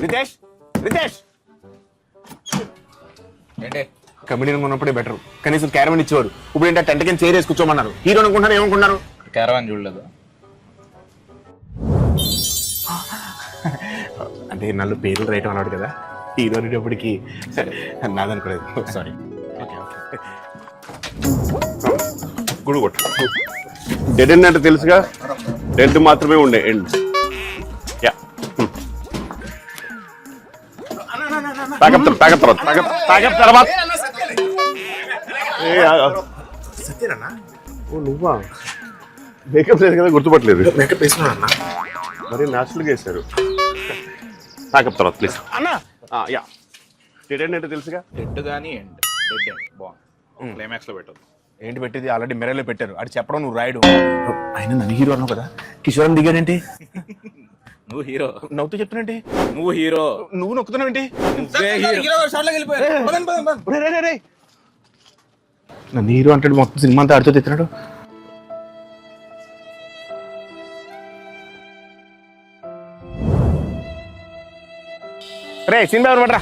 రితేష్ రితేష్ ఏంటి కమిడియన్ ఉన్నప్పుడే బెటర్. కనీసం క్యారవన్ ఇచ్చేవారు. ఇప్పుడు ఏంటంటే టెంట్ కింద చైర్ వేసి కూర్చోమన్నారు. హీరో అనుకుంటున్నారు ఏమనుకున్నారు? క్యారవాన్ చూడలేదు. అంటే నన్ను పేర్లు రైట్ అన్నాడు కదా, హీరో అనేటప్పటికి నాదనుకోలేదు. సారీ. గుడి కొట్టు. డెడ్ ఎండ్ అంటే తెలుసుగా, డెడ్ మాత్రమే ఉండే ఎండ్. యా తాగప్ తర్వాత సత్యనన్నా ఓ నువ్వా? మేకప్ లేదు కదా, గుర్తుపట్టలేదు. మేకప్ వేసుకున్నా మరి న్యాచురల్గా వేశారు. తాగప్ తర్వాత ప్లీజ్ అన్నా. యా డెడ్ ఎండ్ అంటే తెలుసుగా. డెడ్ కానీ ఎండ్. డెడ్ ఎండ్ బాగుంది. క్లైమాక్స్ లో పెట్టదు. ఏంటి పెట్టేది? ఆల్రెడీ మెరలో పెట్టారు. అది చెప్పడం నువ్వు రాయడు. అయినా నన్ను హీరో అన్నావు కదా, కిషోర్ దిగానేంటి? నువ్వు హీరో. నవ్వుతూ చెప్తున్నాంటి. నువ్వు హీరో. నువ్వు నొక్కుతున్నావేంటి? నన్ను హీరో అంటాడు, మొత్తం సినిమా అంతా ఆడుతూ తెచ్చినాడు. రే సినిమా ఎవరు పడరా?